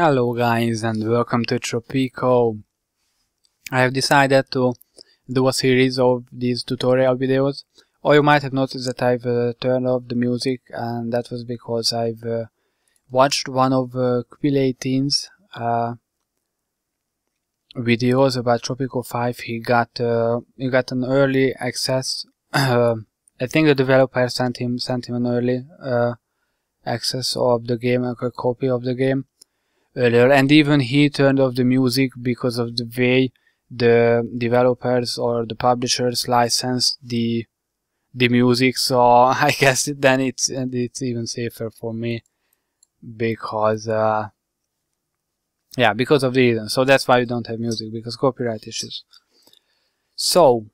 Hello guys and welcome to Tropico. I have decided to do a series of these tutorial videos. Or you might have noticed that I've turned off the music, and that was because I've watched one of Plantations videos about Tropico 5. He got an early access. I think the developer sent him an early access of the game, a copy of the game earlier, and even he turned off the music because of the way the developers or the publishers licensed the music. So I guess then it's even safer for me because yeah, because of the reason. So that's why we don't have music, because copyright issues. So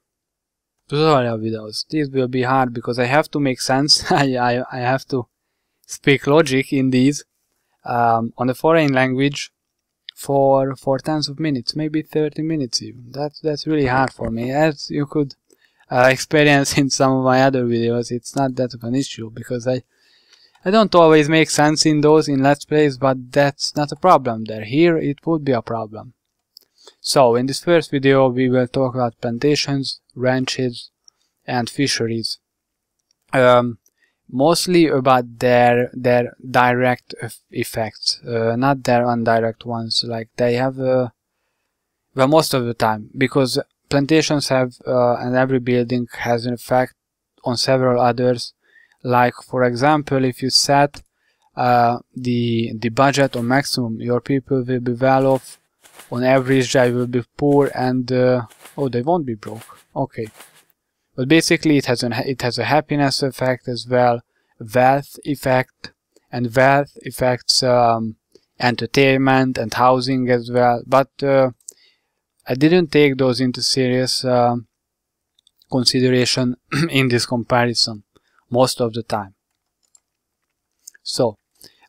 tutorial videos, these will be hard because I have to make sense. I have to speak logic in these on a foreign language for tens of minutes, maybe 30 minutes even. That's really hard for me, as you could experience in some of my other videos. It's not that of an issue because I don't always make sense in those in Let's Plays, but that's not a problem there. Here it would be a problem. So in this first video we will talk about plantations, ranches and fisheries. Mostly about their direct effects, not their indirect ones. Like they have well, most of the time, because plantations have and every building has an effect on several others. Like for example, if you set the budget on maximum, your people will be well off. On average they will be poor, and oh, they won't be broke. Okay. But basically it has a happiness effect as well, wealth effect, and wealth affects entertainment and housing as well. But I didn't take those into serious consideration in this comparison most of the time. So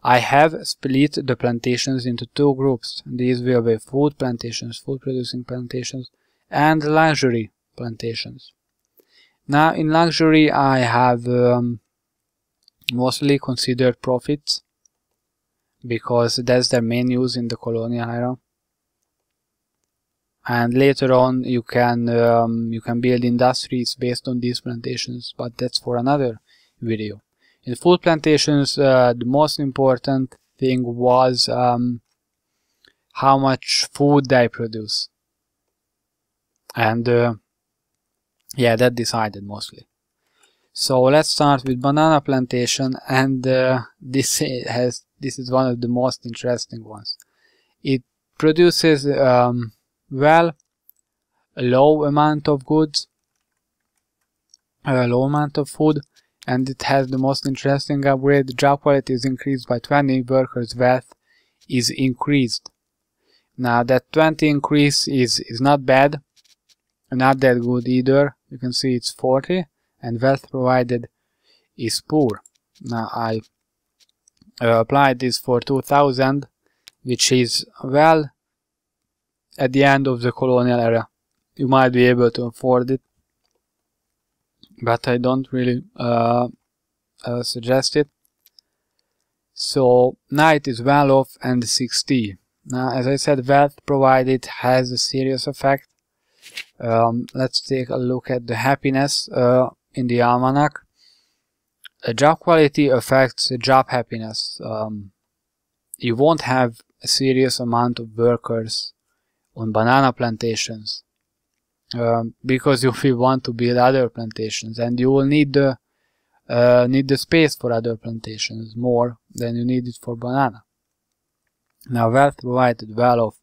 I have split the plantations into two groups. These will be food plantations, food producing plantations, and luxury plantations. Now in luxury I have mostly considered profits, because that's their main use in the colonial era. And later on you can build industries based on these plantations, but that's for another video. In food plantations the most important thing was how much food they produce, and yeah, that decided mostly. So let's start with banana plantation, and this is one of the most interesting ones. It produces well, a low amount of goods, a low amount of food, and it has the most interesting upgrade. The job quality is increased by 20, workers' wealth is increased. Now that 20 increase is not bad, not that good either. You can see it's 40, and wealth provided is poor. Now I applied this for 2000, which is, well, at the end of the colonial era. You might be able to afford it, but I don't really suggest it. So now it is well off, and 60. Now, as I said, wealth provided has a serious effect. Let's take a look at the happiness in the almanac. Job quality affects job happiness. You won't have a serious amount of workers on banana plantations because you will want to build other plantations, and you will need the space for other plantations more than you need it for banana. Now wealth provided well off.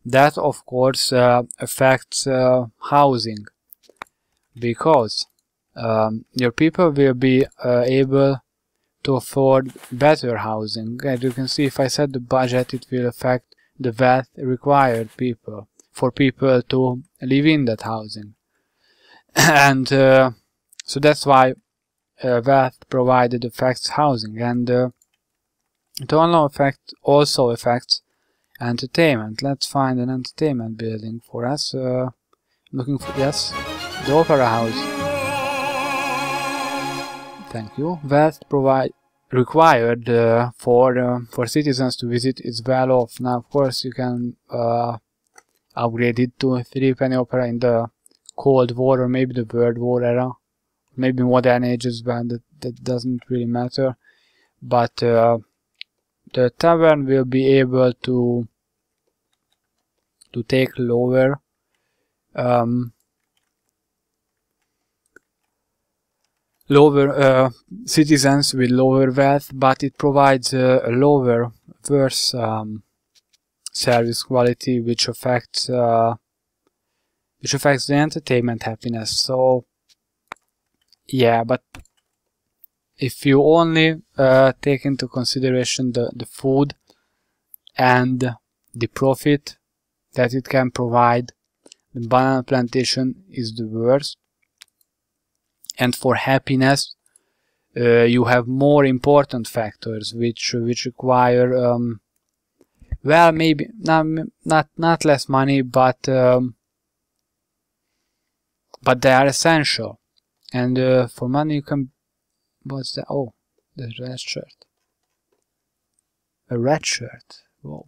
That of course affects housing, because your people will be able to afford better housing. As you can see, if I set the budget, it will affect the wealth required for people to live in that housing. And so that's why wealth provided affects housing, and it also affects entertainment. Let's find an entertainment building for us. Looking for, yes, the opera house. Thank you. Wealth required for citizens to visit is well off. Now, of course, you can upgrade it to 3 penny opera in the Cold War or maybe the World War era, maybe modern age as well. That doesn't really matter. But the tavern will be able to take lower citizens with lower wealth, but it provides a lower, worse service quality, which affects the entertainment happiness. So yeah, but if you only take into consideration the food and the profit that it can provide, the banana plantation is the worst. And for happiness, you have more important factors which require well, maybe not less money, but they are essential. And for money you can, what's that? Oh, the red shirt. A red shirt. Whoa.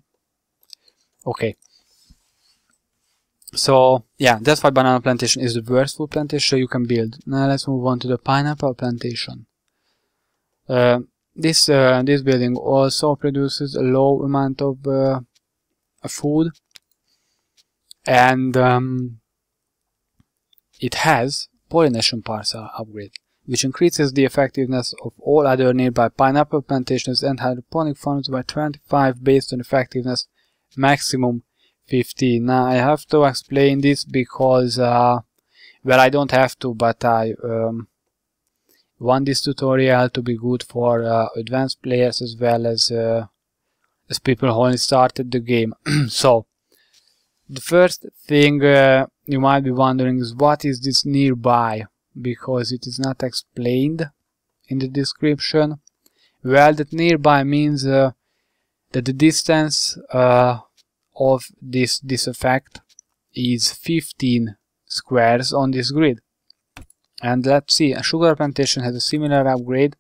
Okay. So yeah, that's why banana plantation is the worst food plantation you can build. Now let's move on to the pineapple plantation. This building also produces a low amount of food, and it has pollination parcel upgrade, which increases the effectiveness of all other nearby pineapple plantations and hydroponic farms by 25 based on effectiveness maximum 15. Now I have to explain this because well, I don't have to, but I want this tutorial to be good for advanced players as well as people who only started the game. So the first thing you might be wondering is, what is this nearby, because it is not explained in the description. Well, that nearby means that the distance of this effect is 15 squares on this grid. And let's see, a sugar plantation has a similar upgrade.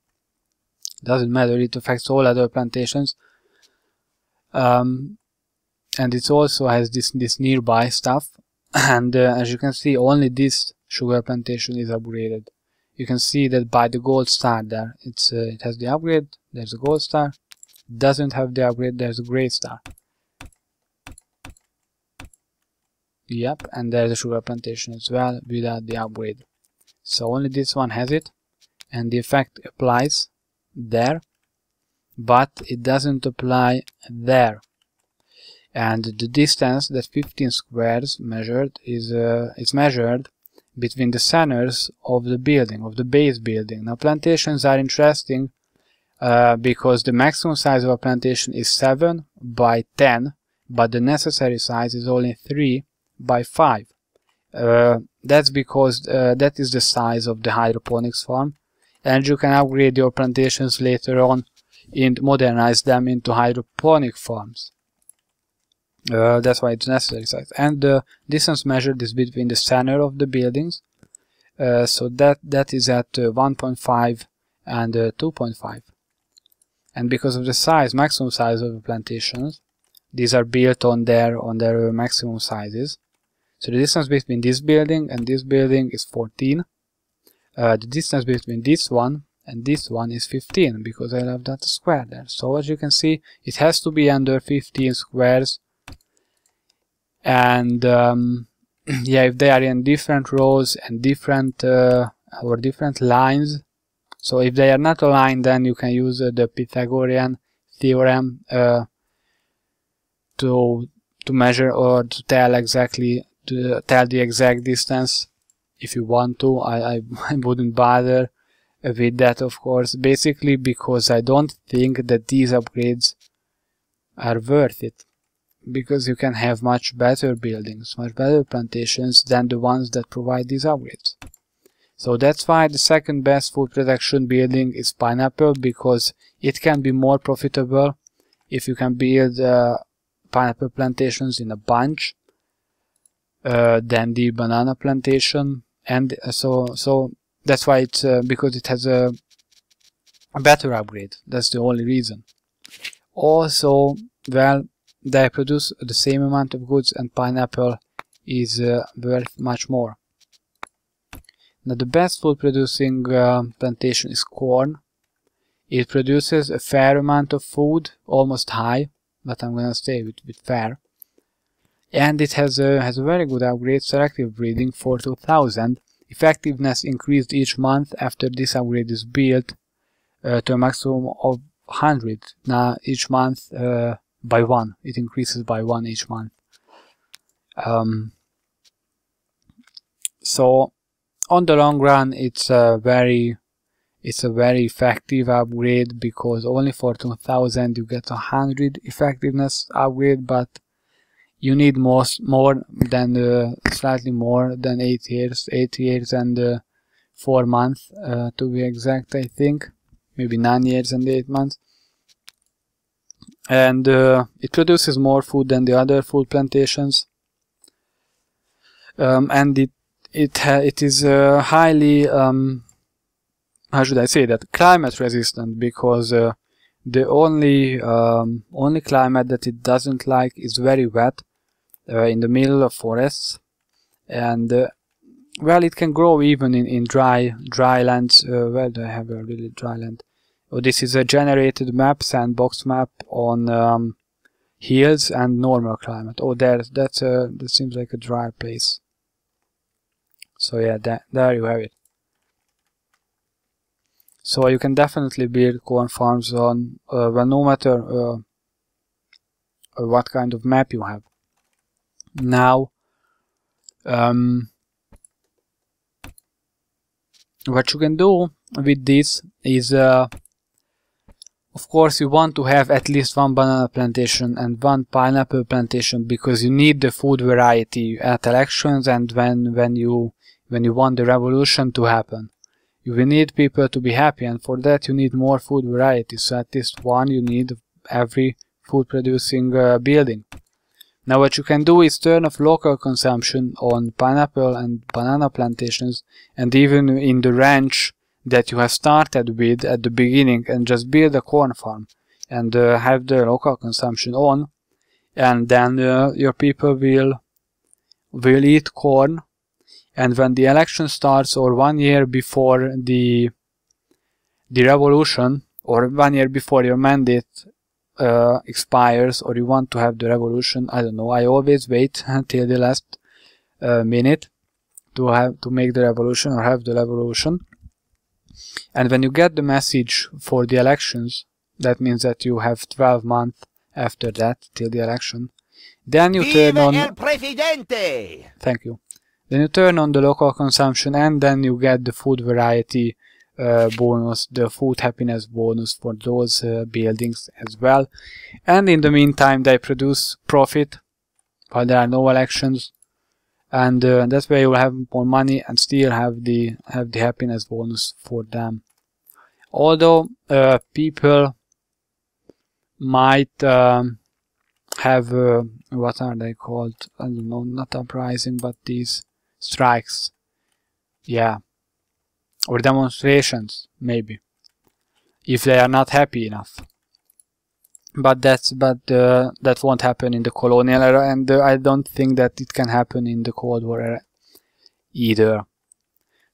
Doesn't matter, it affects all other plantations. And it also has this nearby stuff. And as you can see, only this sugar plantation is upgraded. You can see that by the gold star there. It has the upgrade, there's a gold star. It doesn't have the upgrade, there's a gray star. Yep, and there's a sugar plantation as well without the upgrade. So only this one has it, and the effect applies there, but it doesn't apply there. And the distance that 15 squares measured is measured between the centers of the building, of the base building. Now plantations are interesting because the maximum size of a plantation is 7 by 10, but the necessary size is only 3 by 5. That's because that is the size of the hydroponics farm, and you can upgrade your plantations later on and modernize them into hydroponic farms. That's why it's necessary size. And the distance measured is between the center of the buildings, so that is at 1.5 and 2.5. And because of the size, maximum size of the plantations, these are built on their maximum sizes. So the distance between this building and this building is 14. The distance between this one and this one is 15, because I left that square there. So as you can see, it has to be under 15 squares. And yeah, if they are in different rows and different or different lines, so if they are not aligned, then you can use the Pythagorean theorem to measure or to tell exactly, to tell the exact distance. If you want to, I wouldn't bother with that, of course, basically because I don't think that these upgrades are worth it, because you can have much better buildings, much better plantations than the ones that provide these upgrades. So that's why the second best food production building is pineapple, because it can be more profitable if you can build pineapple plantations in a bunch than the banana plantation. And so that's why it's because it has a a better upgrade. That's the only reason. Also, well, they produce the same amount of goods, and pineapple is worth much more. Now, the best food producing plantation is corn. It produces a fair amount of food, almost high, but I'm gonna stay with fair. And it has a very good upgrade, selective breeding for 2000. Effectiveness increased each month after this upgrade is built to a maximum of 100. Now each month by 1. It increases by 1 each month. So on the long run, it's a very effective upgrade, because only for 2000 you get 100 effectiveness upgrade, but you need slightly more than 8 years and 4 months to be exact, I think, maybe 9 years and 8 months. And it produces more food than the other food plantations, and it is highly how should I say that, climate resistant, because the only climate that it doesn't like is very wet in the middle of forests, and well, it can grow even in dry lands. Where do I have a really dry land? Oh, this is a generated map, sandbox map on hills and normal climate. Oh, that seems like a dry place. So yeah, there you have it. So you can definitely build corn farms on well, no matter what kind of map you have. Now, what you can do with this is, of course, you want to have at least 1 banana plantation and 1 pineapple plantation, because you need the food variety at elections and when you want the revolution to happen. You will need people to be happy, and for that you need more food variety. So at least 1 you need every food producing building. Now what you can do is turn off local consumption on pineapple and banana plantations, and even in the ranch that you have started with at the beginning, and just build a corn farm and have the local consumption on, and then your people will eat corn. And when the election starts, or 1 year before the revolution, or 1 year before your mandate expires, or you want to have the revolution, I don't know, I always wait until the last minute to make the revolution or have the revolution. And when you get the message for the elections, that means that you have 12 months after that till the election. Then you turn on. El Presidente! Thank you. Then you turn on the local consumption, and then you get the food variety bonus, the food happiness bonus for those buildings as well. And in the meantime, they produce profit while there are no elections, and that's where you will have more money and still have the happiness bonus for them. Although people might have what are they called? I don't know, not uprising, but these strikes, yeah, or demonstrations, maybe, if they are not happy enough. But that won't happen in the colonial era, and I don't think that it can happen in the Cold War era either.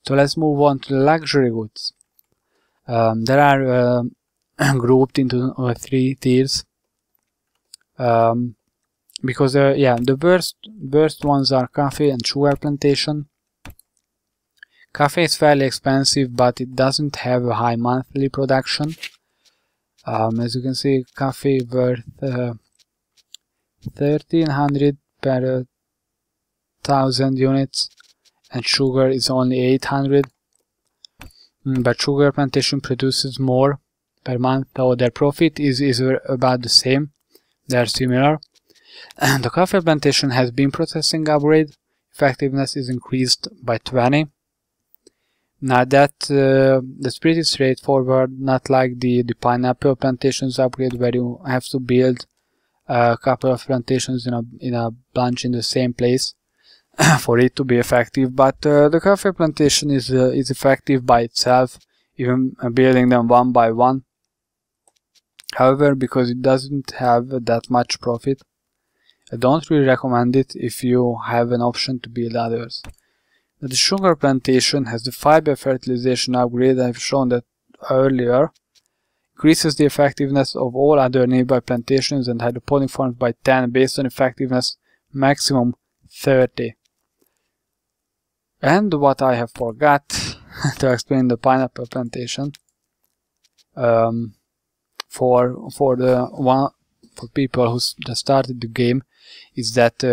So let's move on to the luxury goods. There are grouped into 3 tiers. Because yeah, the worst ones are coffee and sugar plantation. Coffee is fairly expensive, but it doesn't have a high monthly production. As you can see, coffee worth 1300 per 1000 units, and sugar is only 800. But sugar plantation produces more per month, so their profit is about the same. They are similar. And the coffee plantation has been processing upgrade. Effectiveness is increased by 20. Now that's pretty straightforward, not like the pineapple plantations upgrade, where you have to build a couple of plantations in a bunch in the same place for it to be effective. But the coffee plantation is effective by itself. even building them one by one. However, because it doesn't have that much profit, I don't really recommend it if you have an option to build others. The sugar plantation has the fiber fertilization upgrade. I've shown that earlier. Increases the effectiveness of all other nearby plantations and hydroponic farms by 10 based on effectiveness maximum 30. And what I have forgot to explain the pineapple plantation for people who just started the game is that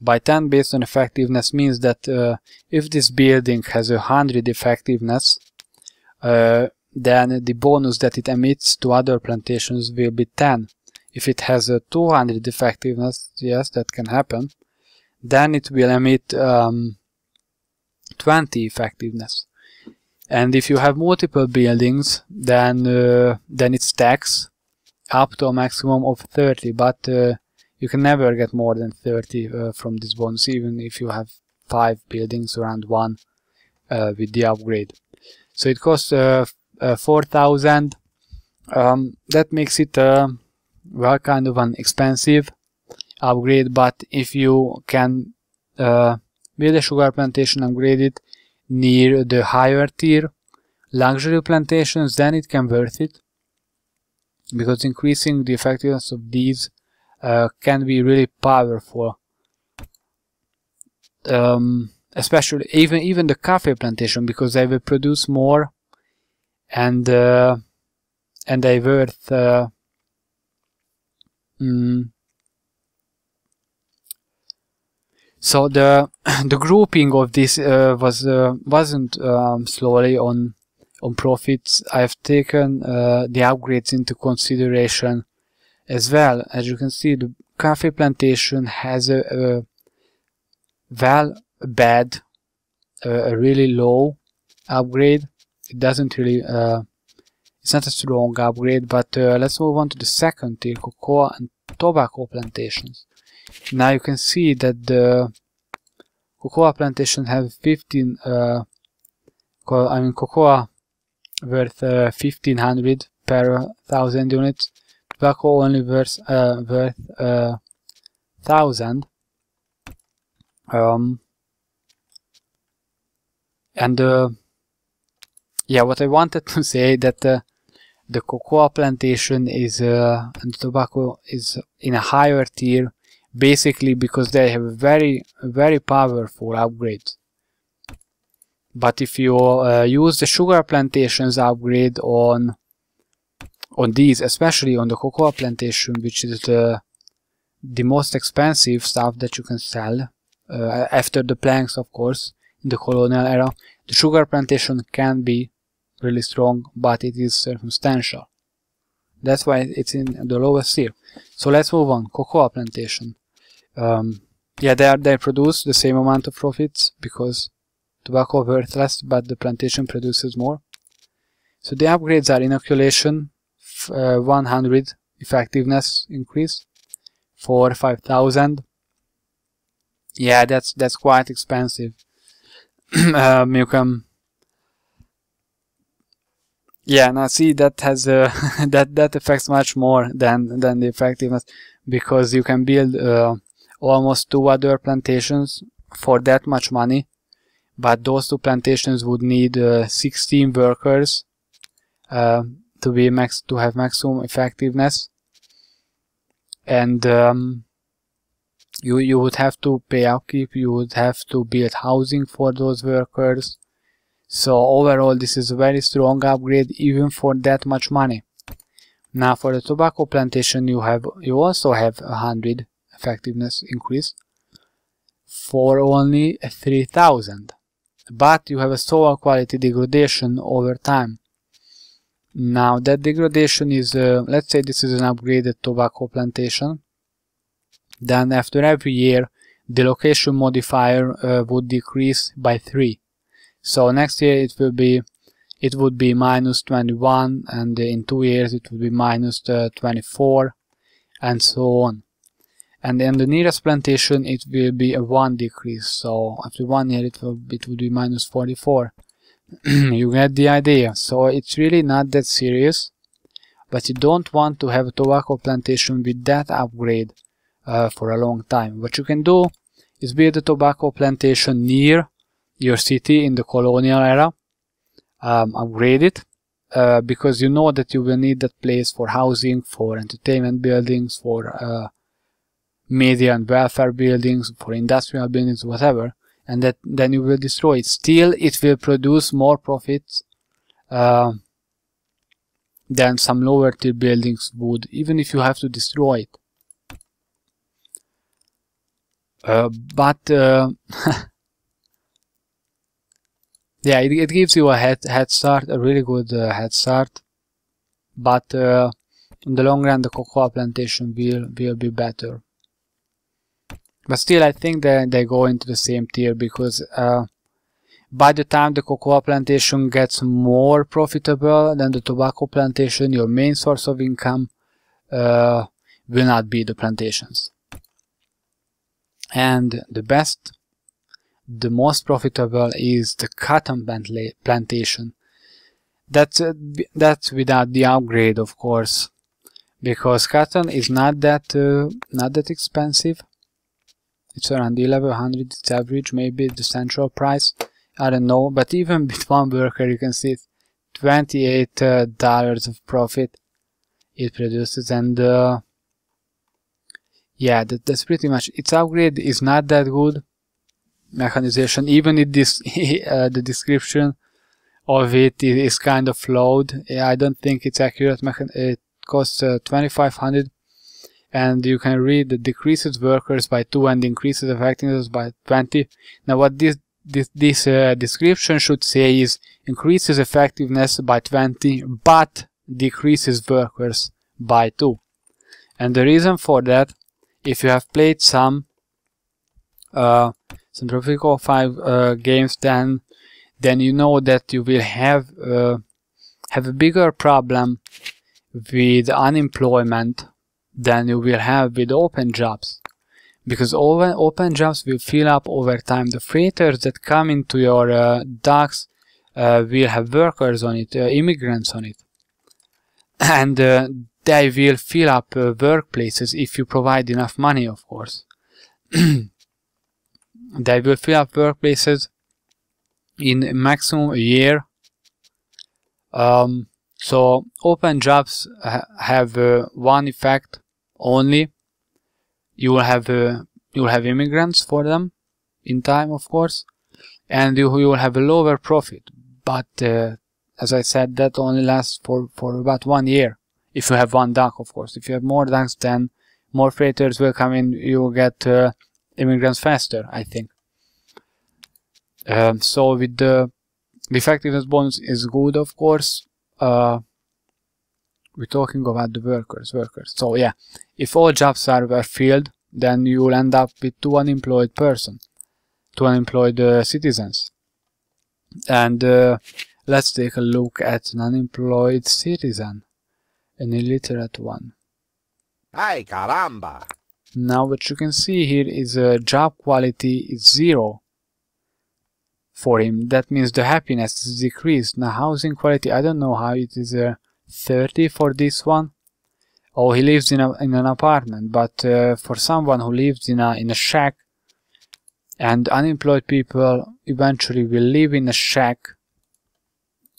by 10 based on effectiveness means that if this building has 100 effectiveness, then the bonus that it emits to other plantations will be 10. If it has a 200 effectiveness, yes, that can happen, then it will emit 20 effectiveness. And if you have multiple buildings, then it stacks up to a maximum of 30, but you can never get more than 30 from this bonus, even if you have 5 buildings around one with the upgrade. So it costs 4,000. That makes it well, kind of an expensive upgrade, but if you can build a sugar plantation, upgrade it near the higher tier luxury plantations, then it can worth it, because increasing the effectiveness of these can be really powerful. Especially even the coffee plantation, because they will produce more and they worth so the grouping of this wasn't slowly on profits. I've taken the upgrades into consideration as well. As you can see, the coffee plantation has a really low upgrade. It doesn't really it's not a strong upgrade, but let's move on to the second tier, cocoa and tobacco plantations. Now you can see that the cocoa plantation have 15 cocoa worth 1500 per 1000 units, tobacco only worth 1000. Yeah, what I wanted to say that the cocoa plantation is and tobacco is in a higher tier, basically because they have very powerful upgrades. But if you use the sugar plantations upgrade on these, especially on the cocoa plantation, which is the most expensive stuff that you can sell after the planks, of course, in the colonial era, the sugar plantation can be really strong, but it is circumstantial. That's why it's in the lowest tier. So let's move on. Cocoa plantation. Yeah, they produce the same amount of profits because tobacco worth less, but the plantation produces more. So the upgrades are inoculation, 100 effectiveness increase for 5,000. Yeah, that's quite expensive. You can. Yeah, now see, that has that affects much more than the effectiveness, because you can build almost 2 other plantations for that much money, but those 2 plantations would need 16 workers to have maximum effectiveness, and you would have to pay upkeep, you would have to build housing for those workers. So overall, this is a very strong upgrade even for that much money. Now for the tobacco plantation, you also have 100 effectiveness increase for only 3,000, but you have a soil quality degradation over time. Now that degradation is, let's say this is an upgraded tobacco plantation, then after every year the location modifier would decrease by 3. So next year it would be minus 21, and in 2 years it would be minus 24, and so on. And in the nearest plantation it will be a 1 decrease. So after 1 year it would be minus 44. You get the idea. So it's really not that serious, but you don't want to have a tobacco plantation with that upgrade for a long time. What you can do is build a tobacco plantation near your city in the colonial era, upgrade it, because you know that you will need that place for housing, for entertainment buildings, for media and welfare buildings, for industrial buildings, whatever, and that then you will destroy it. Still, it will produce more profits than some lower tier buildings would, even if you have to destroy it. But yeah, it gives you a head start, a really good head start. But in the long run, the cocoa plantation will be better. But still, I think that they go into the same tier, because by the time the cocoa plantation gets more profitable than the tobacco plantation, your main source of income will not be the plantations. And the most profitable is the cotton plantation. That's without the upgrade, of course, because cotton is not that expensive. It's around 1100, it's average, maybe the central price, I don't know, but even with one worker you can see $28 of profit it produces, and yeah, that's pretty much. Its upgrade is not that good. Mechanization, even if this the description of it is kind of flawed. Yeah, I don't think it's accurate. It costs 2500. And you can read that decreases workers by 2 and increases effectiveness by 20. Now what this description should say is increases effectiveness by 20 but decreases workers by 2. And the reason for that, if you have played some Tropico 5 games, then you know that you will have a bigger problem with unemployment than you will have with open jobs, because open jobs will fill up over time. The freighters that come into your docks will have workers on it, immigrants on it, and they will fill up workplaces if you provide enough money, of course. They will fill up workplaces in maximum a year. So open jobs have one effect only. You will have immigrants for them in time, of course, and you will have a lower profit. But as I said, that only lasts for about 1 year. If you have one dock, of course. If you have more docks, then more freighters will come in. You will get immigrants faster, I think. So with the effectiveness bonus is good, of course. We're talking about the workers. So yeah, if all jobs were filled, then you will end up with 2 unemployed citizens. And let's take a look at an unemployed citizen, an illiterate one. Ay, caramba! Now what you can see here is job quality is 0 for him. That means the happiness is decreased. Now housing quality, I don't know how it is 30 for this one. Oh, he lives in an apartment, but for someone who lives in a shack, and unemployed people eventually will live in a shack,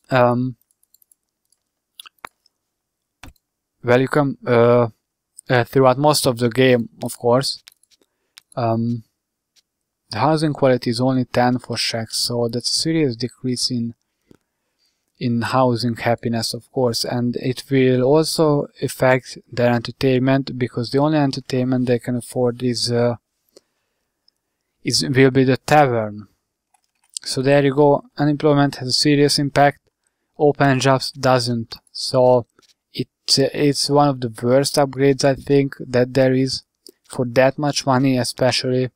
well, you come throughout most of the game, of course. The housing quality is only 10 for shacks, so that's a serious decrease in housing happiness, of course, and it will also affect their entertainment, because the only entertainment they can afford will be the tavern. So there you go. Unemployment has a serious impact. Open jobs doesn't. So it's one of the worst upgrades, I think, that there is for that much money, especially.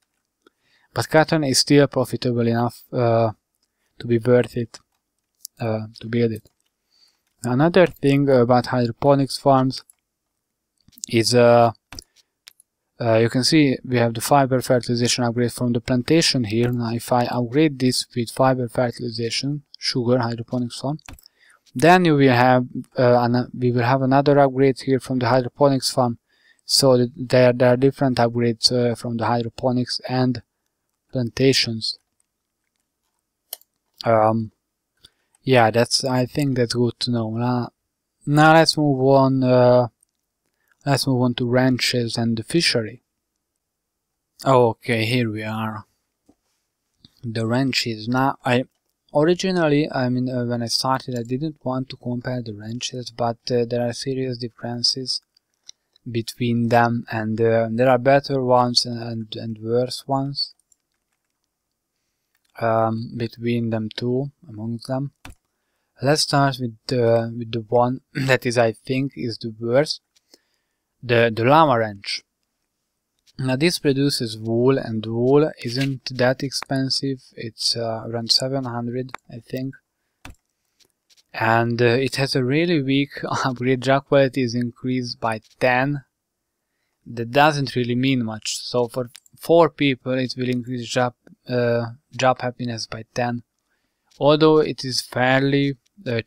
But cotton is still profitable enough to be worth it. To build it. Another thing about hydroponics farms is You can see we have the fiber fertilization upgrade from the plantation here. Now if I upgrade this with fiber fertilization, sugar hydroponics farm, then you will have we will have another upgrade here from the hydroponics farm. So there are different upgrades from the hydroponics and plantations. Yeah, I think that's good to know. Now let's move on. Let's move on to ranches and the fishery. Okay, here we are. The ranches. Now, originally, when I started, I didn't want to compare the ranches, but there are serious differences between them, and there are better ones and worse ones between them too, amongst them. Let's start with the one that is, I think, is the worst. The llama ranch. Now this produces wool, and wool isn't that expensive. It's around 700, I think, and it has a really weak upgrade. Job quality is increased by 10. That doesn't really mean much. So for 4 people, it will increase job happiness by 10. Although it is fairly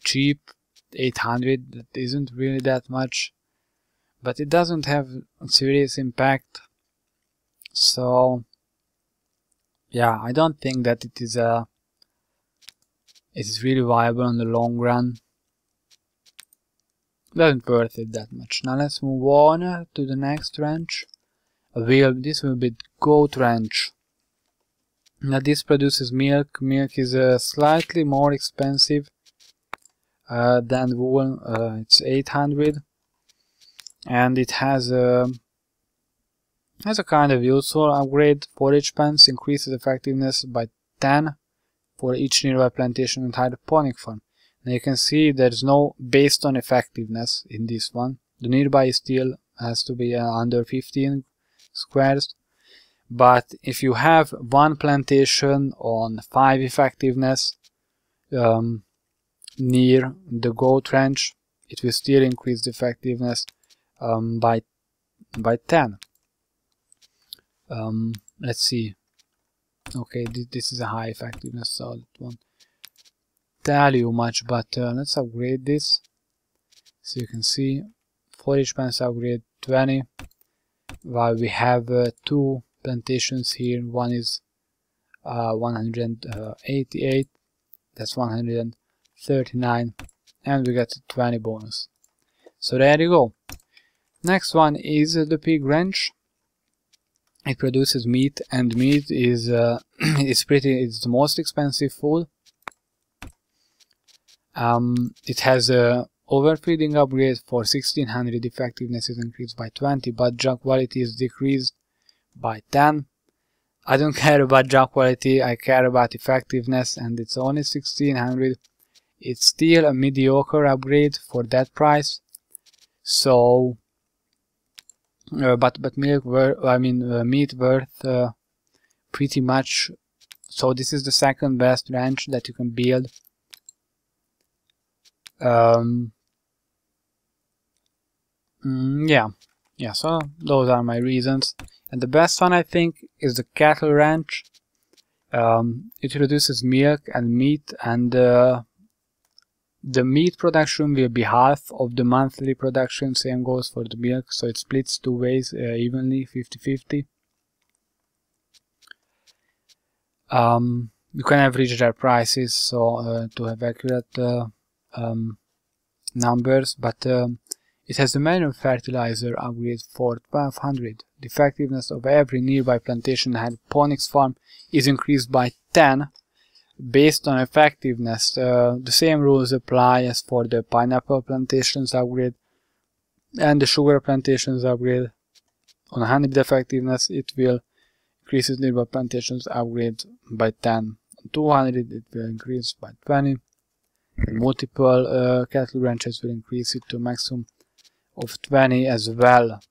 cheap, 800. That isn't really that much, but it doesn't have a serious impact. So yeah, I don't think that it is really viable in the long run. Doesn't worth it that much. Now let's move on to the next ranch. This will be goat ranch. Now this produces milk. Milk is slightly more expensive than wool. It's 800, and it has a kind of useful upgrade. Forage pens increases effectiveness by 10 for each nearby plantation and hydroponic farm. Now you can see there's no based on effectiveness in this one. The nearby still has to be under 15 squares, but if you have one plantation on 5 effectiveness near the goat ranch, it will still increase the effectiveness by 10. Let's see. Okay, this is a high effectiveness, so it won't tell you much, but let's upgrade this. So you can see forage pens upgrade 20, while we have 2 plantations here. One is 188, that's 139, and we get 20 bonus. So there you go. Next one is the pig ranch. It produces meat, and meat is it's the most expensive food. It has a overfeeding upgrade for 1600. Effectiveness is increased by 20, but job quality is decreased by 10. I don't care about job quality, I care about effectiveness, and it's only 1600. It's still a mediocre upgrade for that price. So but meat worth pretty much. So this is the second best ranch that you can build. Yeah, so those are my reasons. And the best one, I think, is the cattle ranch. It reduces milk and meat, and the meat production will be half of the monthly production. Same goes for the milk, so it splits 2 ways evenly, 50-50. You can average their prices, so to have accurate numbers, but it has a manual fertilizer upgrade for 1200. The effectiveness of every nearby plantation and hydroponics farm is increased by 10. Based on effectiveness, the same rules apply as for the pineapple plantations upgrade and the sugar plantations upgrade. On 100 effectiveness, it will increase the nearby plantations upgrade by 10. On 200, it will increase by 20. And multiple cattle ranches will increase it to a maximum of 20 as well.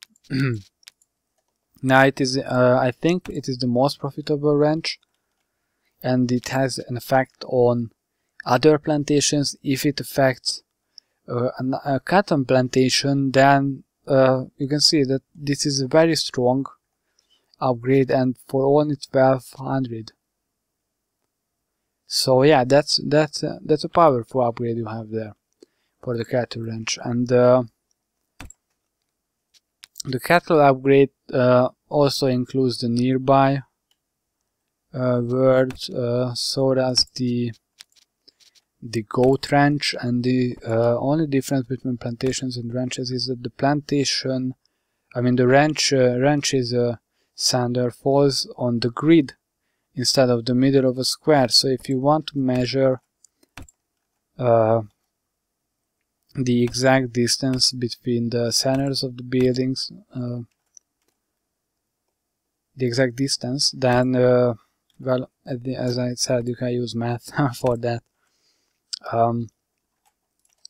Now it is, I think it is the most profitable ranch, and it has an effect on other plantations. If it affects a cotton plantation, then you can see that this is very strong upgrade, and for only 1200. So yeah, that's a powerful upgrade you have there for the cattle ranch. And the cattle upgrade also includes the nearby world, so does the goat ranch. And the only difference between plantations and ranches is that the plantation, I mean the ranches center falls on the grid instead of the middle of a square. So if you want to measure the exact distance between the centers of the buildings, the exact distance, then well, as I said, you can use math for that.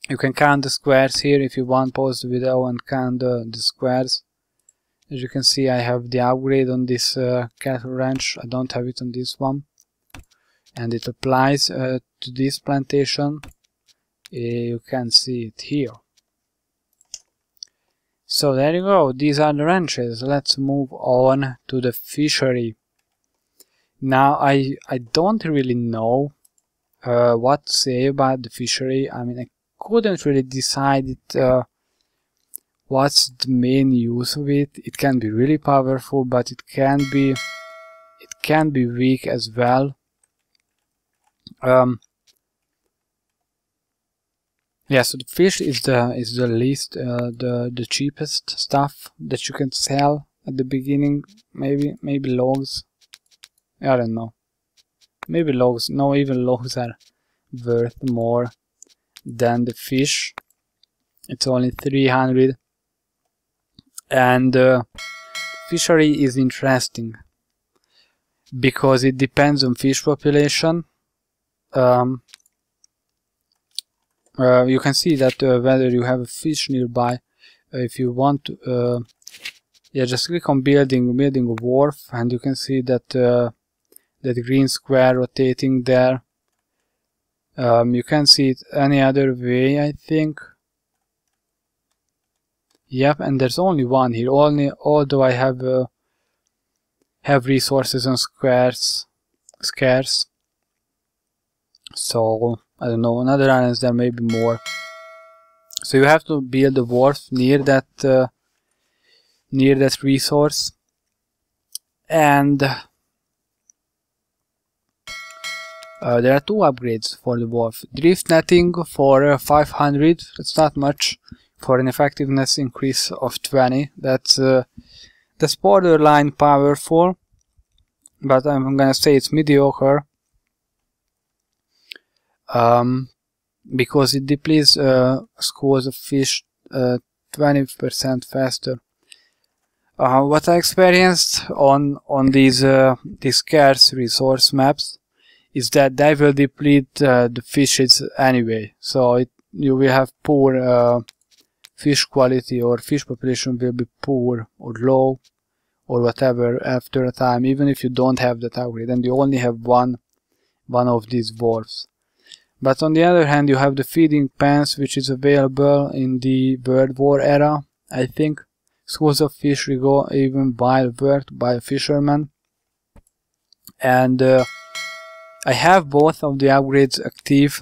You can count the squares here if you want. Pause the video and count the squares. As you can see, I have the upgrade on this cattle ranch. I don't have it on this one, and it applies to this plantation. You can see it here. So there you go, these are the ranches. Let's move on to the fishery. Now I don't really know what to say about the fishery. I mean, I couldn't really decide it, what's the main use of it. It can be really powerful, but it can be weak as well. Yeah, so the fish is the least the cheapest stuff that you can sell at the beginning. Maybe logs. I don't know. Maybe logs. No, even logs are worth more than the fish. It's only 300. And fishery is interesting because it depends on fish population. You can see that whether you have a fish nearby. If you want to, yeah, just click on building a wharf, and you can see that that green square rotating there. You can see it any other way, I think. Yep, and there's only one here. Although I have resources on scarce. So I don't know, on other islands there may be more. So you have to build a wharf near that resource. And there are two upgrades for the wharf. Drift netting for 500, that's not much, for an effectiveness increase of 20. That's borderline powerful, but I'm gonna say it's mediocre. Because it depletes schools of fish 20% faster. What I experienced on these scarce resource maps is that they will deplete the fishes anyway. So you will have poor fish quality, or fish population will be poor or low or whatever after a time, even if you don't have that upgrade and you only have one of these wharfs. But on the other hand, you have the feeding pens, which is available in the World War era, I think. Schools of fish go even while worked by fishermen. And I have both of the upgrades active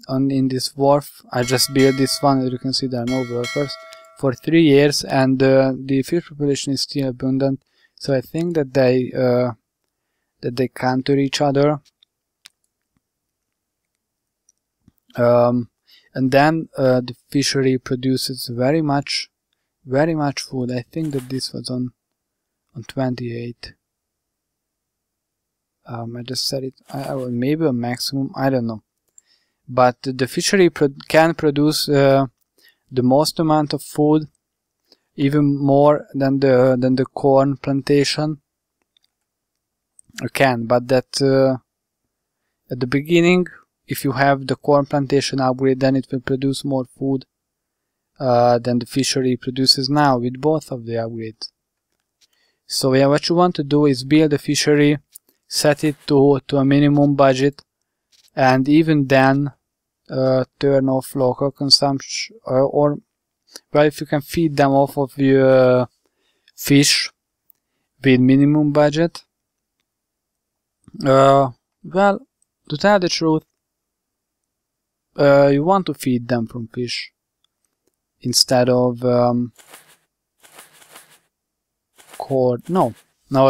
in this wharf. I just built this one. As you can see, there are no workers for 3 years, and the fish population is still abundant. So I think that they counter each other. And then the fishery produces very much food. I think that this was on 28. I just said it. Maybe a maximum. I don't know. But the fishery can produce the most amount of food, even more than the corn plantation. Can, but that at the beginning, if you have the corn plantation upgrade, then it will produce more food than the fishery produces now with both of the upgrades. So yeah, what you want to do is build a fishery, set it to a minimum budget, and even then turn off local consumption, or well, if you can feed them off of your fish with minimum budget. Well, to tell the truth, you want to feed them from fish instead of corn. No,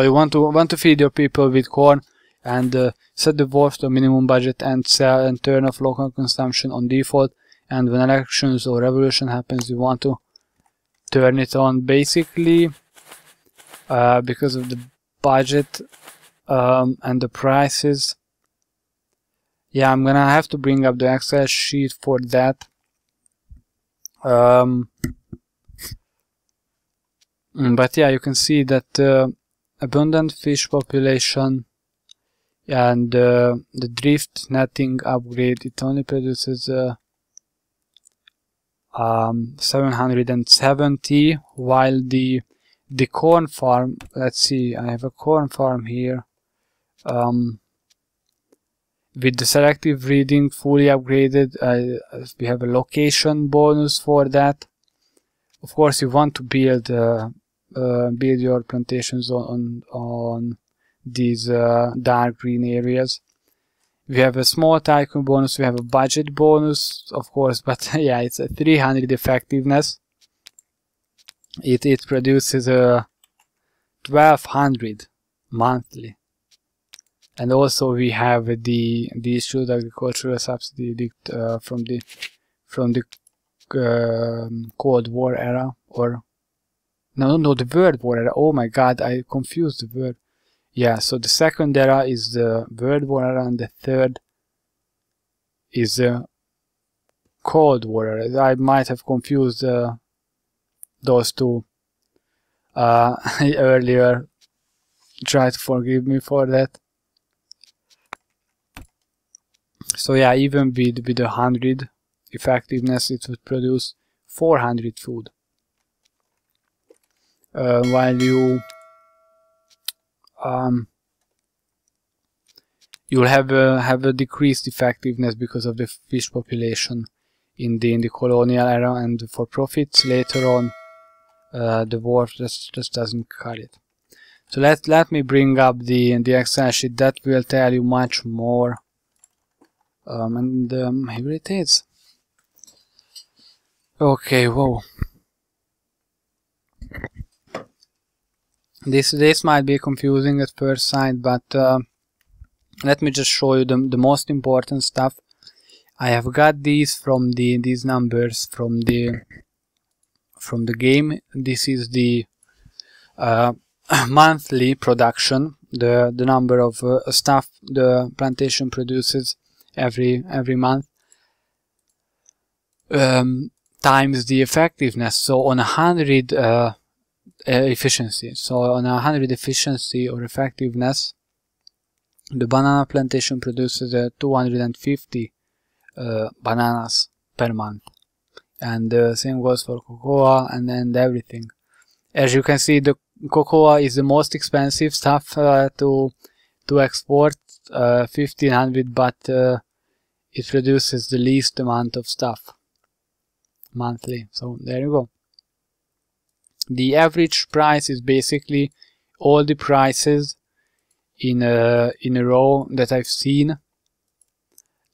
you want to feed your people with corn and set the dwarf to minimum budget and sell and turn off local consumption on default. And when elections or revolution happens, you want to turn it on. Basically, because of the budget and the prices. Yeah, I'm gonna have to bring up the Excel sheet for that. But yeah, you can see that abundant fish population and the drift netting upgrade, it only produces 770, while the corn farm, let's see, I have a corn farm here, with the selective breeding fully upgraded. We have a location bonus for that. Of course, you want to build your plantations on these dark green areas. We have a small tycoon bonus. We have a budget bonus, of course, but yeah, it's a 300 effectiveness. It produces 1200 monthly. And also we have the issued agricultural subsidy from the Cold War era, or no, the World War era. Oh my God, I confused the word. Yeah, so the second era is the World War era, and the third is the Cold War era. I might have confused those two earlier. Try to forgive me for that. So yeah, even with 100 effectiveness, it would produce 400 food. While you'll have a decreased effectiveness because of the fish population in the colonial era, and for profits later on, the war just doesn't cut it. So let me bring up the Excel sheet that will tell you much more. Here it is. Okay, whoa. This might be confusing at first sight, but let me just show you the most important stuff. I have got these from these numbers from the game. This is the monthly production, the number of stuff the plantation produces every month, times the effectiveness. So on 100 efficiency. So on 100 efficiency or effectiveness, the banana plantation produces 250 bananas per month, and the same goes for cocoa and everything. As you can see, the cocoa is the most expensive stuff to export, 1500, but it produces the least amount of stuff monthly. So there you go. The average price is basically all the prices in a row that I've seen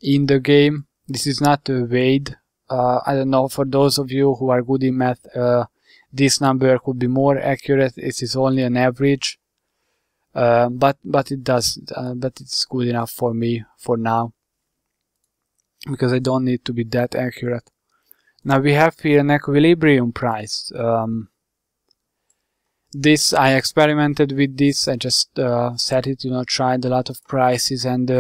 in the game. This is not weighed. I don't know, for those of you who are good in math, this number could be more accurate. It is only an average, but it's good enough for me for now, because I don't need to be that accurate. Now we have here an equilibrium price. This, I experimented with this. I just set it, tried a lot of prices, and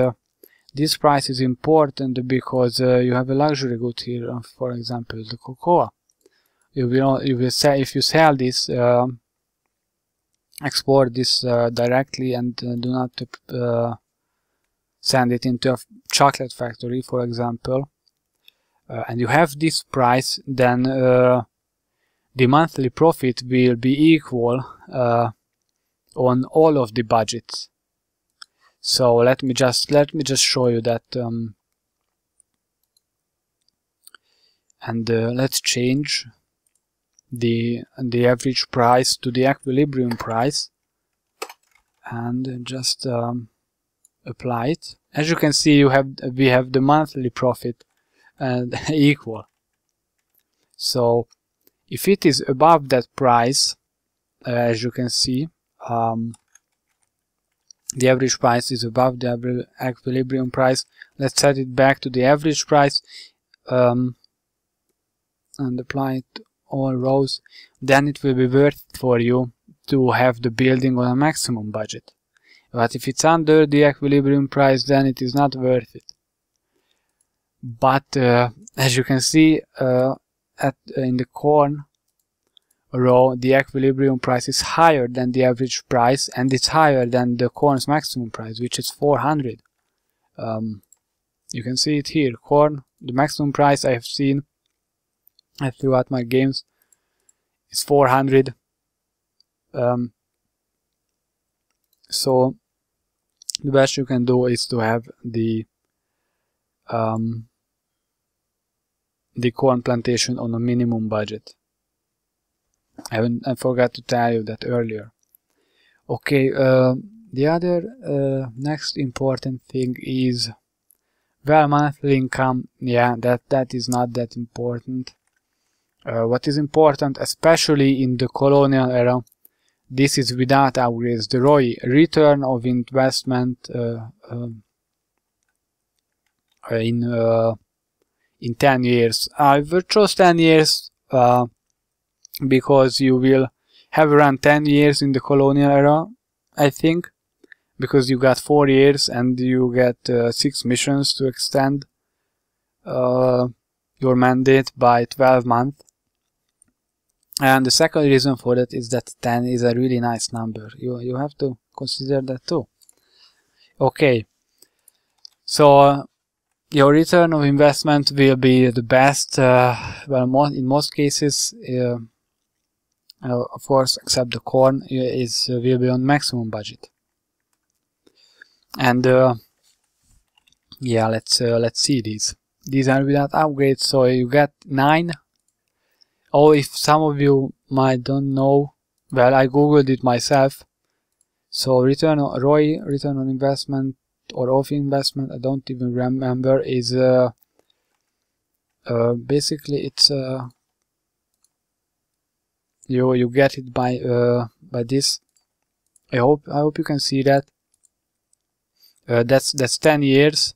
this price is important because you have a luxury good here. For example, the cocoa. You will say, if you sell this, export this directly, and do not send it into a chocolate factory, for example, and you have this price, then the monthly profit will be equal on all of the budgets. So let me just show you that, and let's change the average price to the equilibrium price. and just apply it. As you can see, we have the monthly profit equal. So if it is above that price, as you can see, the average price is above the equilibrium price. Let's set it back to the average price and apply it to all rows. Then it will be worth it for you to have the building on a maximum budget. But if it's under the equilibrium price, then it is not worth it. But as you can see in the corn row, the equilibrium price is higher than the average price, and it's higher than the corn's maximum price, which is 400. You can see it here. Corn, the maximum price I have seen throughout my games is 400. So the best you can do is to have the corn plantation on a minimum budget. I forgot to tell you that earlier. Okay, the other next important thing is, well, monthly income. Yeah, that is not that important. What is important, especially in the colonial era, this is without upgrades. The ROI, return of investment in 10 years. I will choose 10 years because you will have around 10 years in the colonial era, I think, because you got 4 years and you get 6 missions to extend your mandate by 12 months. And the second reason for that is that 10 is a really nice number. You have to consider that too. Okay, so your return of investment will be the best, well, in most cases, of course, except the corn, will be on maximum budget. And yeah, let's see these. These are without upgrades, so you get 9. Oh, if some of you might don't know, well, I googled it myself. So return on ROI, return on investment or of investment, I don't even remember, is basically it's you get it by this. I hope you can see that. That's 10 years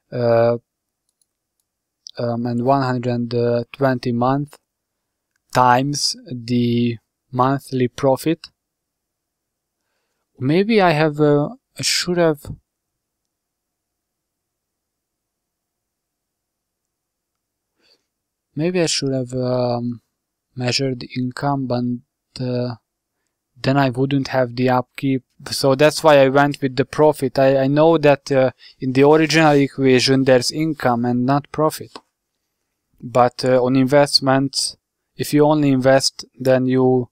and 120 months times the monthly profit. Maybe I have I should have measured the income, but then I wouldn't have the upkeep. So that's why I went with the profit. I know that in the original equation there's income and not profit. But on investments, if you only invest, then you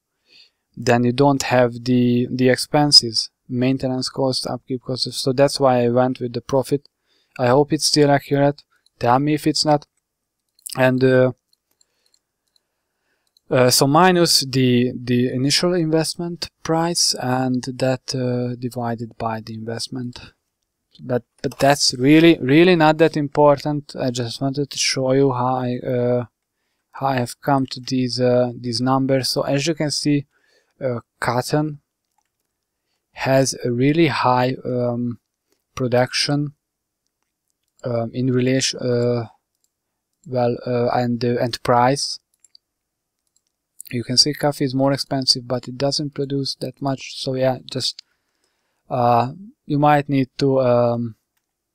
don't have the expenses, maintenance costs, upkeep costs. So that's why I went with the profit. I hope it's still accurate. Tell me if it's not. And so minus the initial investment price, and that divided by the investment. But that's really not that important. I just wanted to show you how I have come to these numbers. So as you can see, cotton has a really high production in relation and price. You can see coffee is more expensive, but it doesn't produce that much. So yeah, just you might need to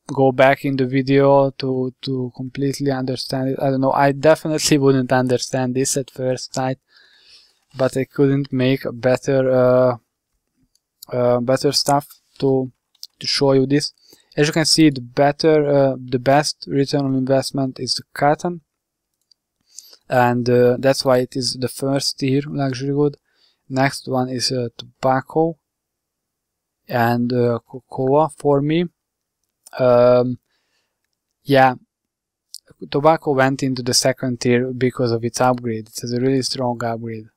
go back in the video to completely understand it. I don't know, I definitely wouldn't understand this at first sight, but I couldn't make a better stuff to show you this. As you can see, the best return on investment is the cotton, and that's why it is the first tier luxury good. Next one is tobacco and cocoa for me. Yeah, tobacco went into the second tier because of its upgrade. It has a really strong upgrade.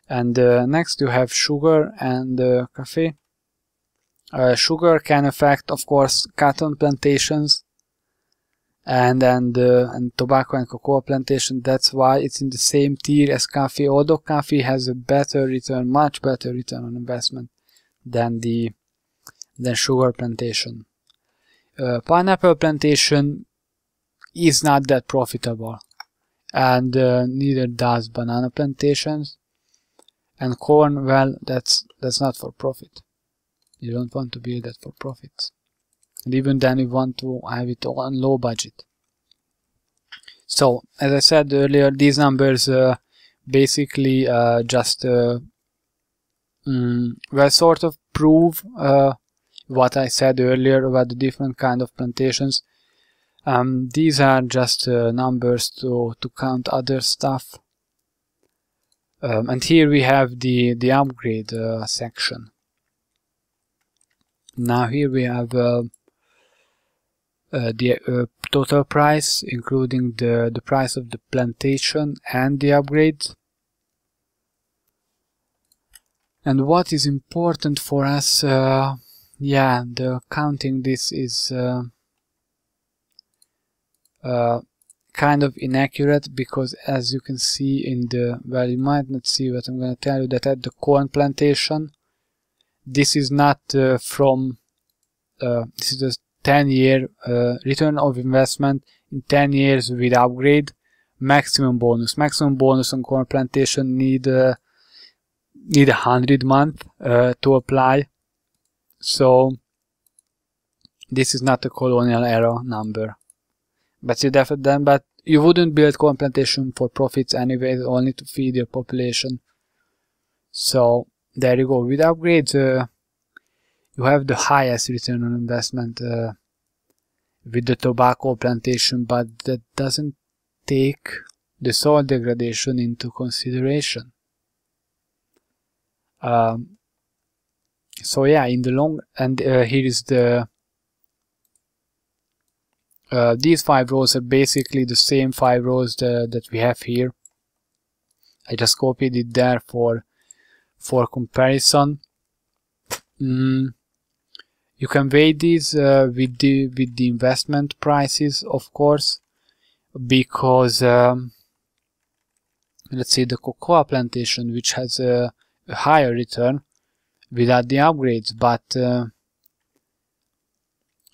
And next you have sugar and coffee. Sugar cane effect, of course, cotton plantations, and tobacco and cocoa plantation. That's why it's in the same tier as coffee, although coffee has a better return, much better return on investment than sugar plantation. Pineapple plantation is not that profitable, and neither does banana plantations. And corn, well, that's not for profit. You don't want to build that for profits. And even then you want to have it on low budget. So, as I said earlier, these numbers basically just well, sort of prove what I said earlier about the different kind of plantations. These are just numbers to count other stuff. And here we have the upgrade section. Now here we have the total price, including the price of the plantation and the upgrades. And what is important for us, yeah, the counting this is kind of inaccurate, because as you can see in the, well, you might not see what I'm going to tell you, that at the corn plantation, this is not from, this is a 10-year return of investment in 10 years with upgrade, maximum bonus. Maximum bonus on corn plantation need 100 months to apply. So this is not a colonial era number. But you wouldn't build corn plantation for profits anyway, only to feed your population. So there you go. With upgrades, you have the highest return on investment with the tobacco plantation, but that doesn't take the soil degradation into consideration. So yeah, in the long, and here is the these 5 rows are basically the same 5 rows that we have here. I just copied it there for comparison. You can weigh these with the investment prices, of course, because let's say the cocoa plantation, which has a higher return without the upgrades, but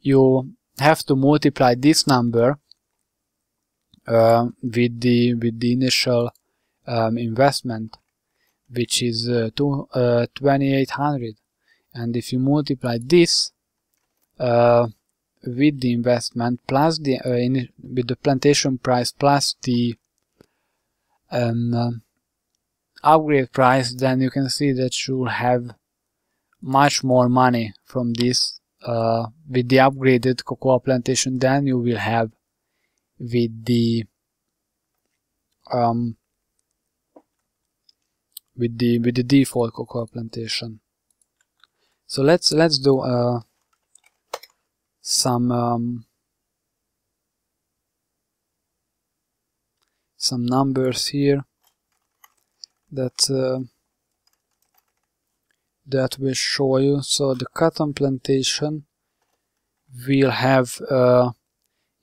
you have to multiply this number with the initial investment, which is 2800, and if you multiply this with the investment plus the with the plantation price plus the upgrade price, then you can see that you will have much more money from this with the upgraded cocoa plantation than you will have with the default cocoa plantation. So let's do some numbers here that will show you. So the cotton plantation will have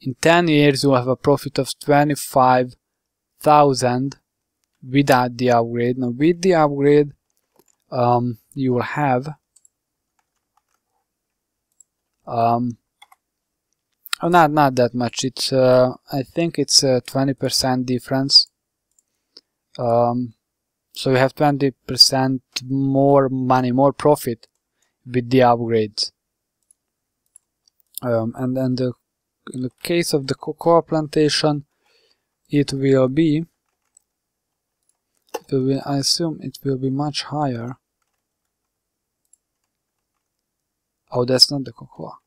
in 10 years you have a profit of 25,000 without the upgrade. Now with the upgrade you will have not that much. It's I think it's a 20% difference. So you have 20% more money, more profit with the upgrades. And then in the case of the cocoa plantation, it will be, I assume it will be much higher. Oh, that's not the cocoa.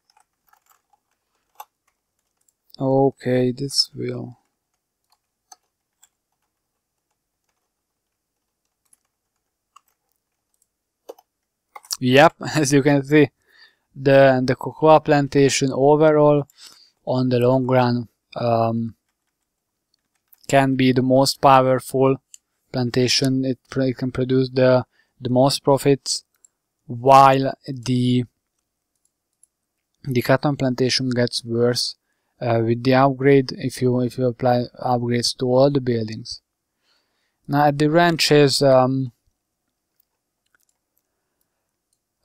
Okay, this will. Yep, as you can see, the cocoa plantation overall on the long run can be the most powerful plantation. It can produce the most profits, while the the cotton plantation gets worse with the upgrade if you apply upgrades to all the buildings. Now at the ranches,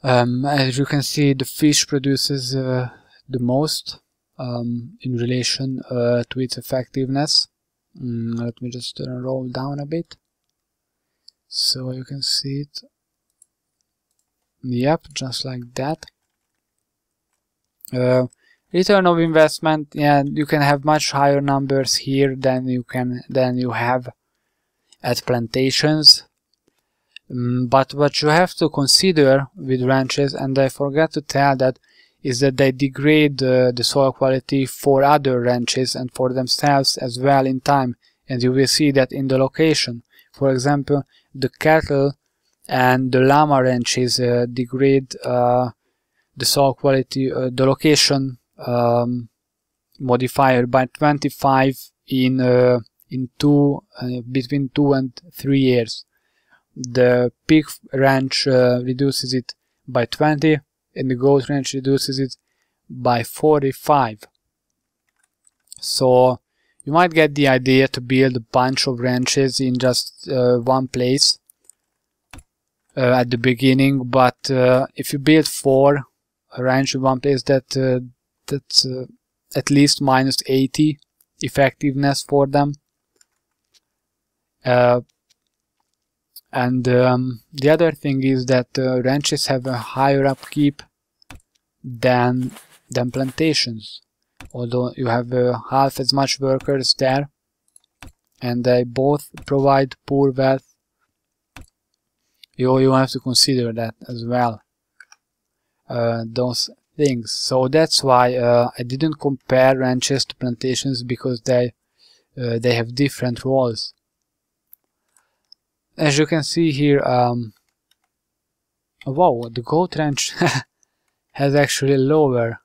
as you can see, the fish produces the most in relation to its effectiveness. Let me just roll down a bit so you can see it. Yep, just like that. Return of investment, yeah, you can have much higher numbers here than you have at plantations. But what you have to consider with ranches, and I forgot to tell that, is that they degrade the soil quality for other ranches and for themselves as well in time, and you will see that in the location. For example, the cattle and the llama ranches degrade the soil quality, the location modifier by 25 in between 2 and 3 years. The pig ranch reduces it by 20, and the goat ranch reduces it by 45. So you might get the idea to build a bunch of ranches in just one place at the beginning, but if you build 4 ranches in one place, that's at least minus 80 effectiveness for them. And the other thing is that ranches have a higher upkeep than plantations, although you have half as much workers there, and they both provide poor wealth. You have to consider that as well, those things. So that's why I didn't compare ranches to plantations, because they have different roles. As you can see here, wow, the goat ranch has actually lower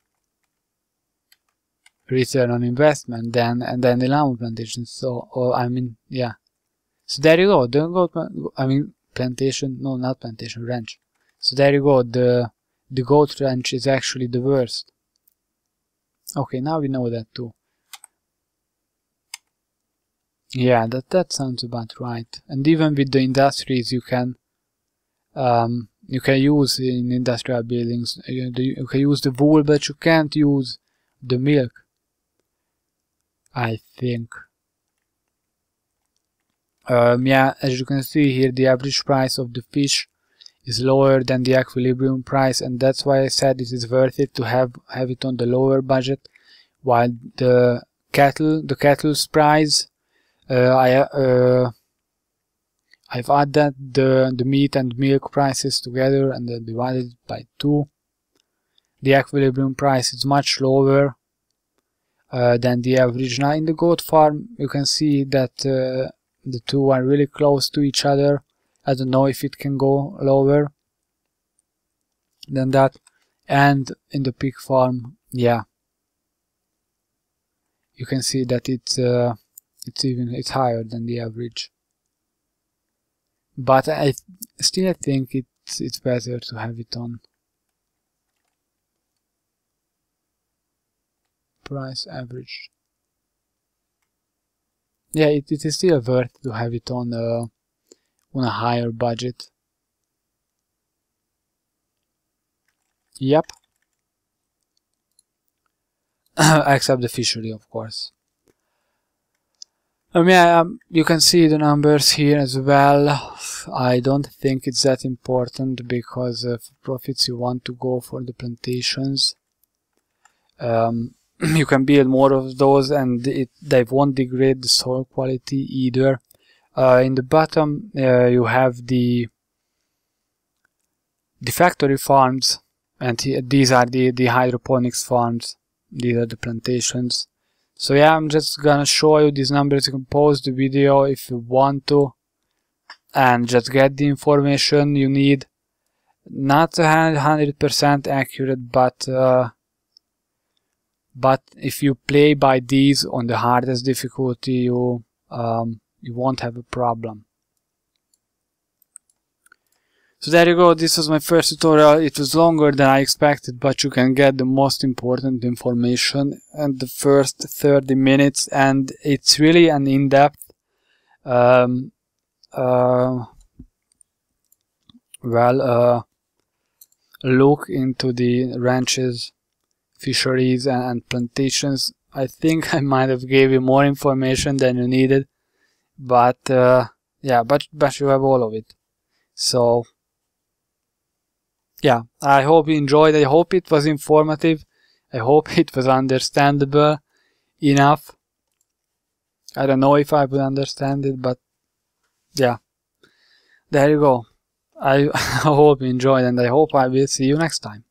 return on investment than the llama plantation. So, I mean, yeah. So there you go. The goat, I mean, plantation. No, not plantation. Ranch. So there you go. The goat ranch is actually the worst. Okay, now we know that too. Yeah, that sounds about right. And even with the industries, you can use in industrial buildings. You can use the wool, but you can't use the milk, I think. Yeah, as you can see here, the average price of the fish is lower than the equilibrium price, and that's why I said it is worth it to have it on the lower budget, while the cattle's price, I've added the meat and milk prices together and then divided by 2. The equilibrium price is much lower than the average. Now in the goat farm you can see that the two are really close to each other. I don't know if it can go lower than that. And in the pig farm, yeah, you can see that it's higher than the average. But I still think it's better to have it on price average. Yeah, it is still worth to have it on a higher budget. Yep. Except the fishery, of course. Yeah, you can see the numbers here as well. I don't think it's that important, because for profits you want to go for the plantations. You can build more of those, and they won't degrade the soil quality either. In the bottom you have the factory farms, and these are the hydroponics farms. These are the plantations. So yeah, I'm just gonna show you these numbers. You can pause the video if you want to and just get the information you need. Not 100% accurate, but if you play by these on the hardest difficulty, you won't have a problem. So there you go, this was my first tutorial. It was longer than I expected, but you can get the most important information in the first 30 minutes, and it's really an in-depth look into the ranches, fisheries and plantations. I think I might have gave you more information than you needed, but yeah, but you have all of it. So yeah, I hope you enjoyed. I hope it was informative. I hope it was understandable enough. I don't know if I would understand it, but yeah, there you go. I hope you enjoyed, and I hope I will see you next time.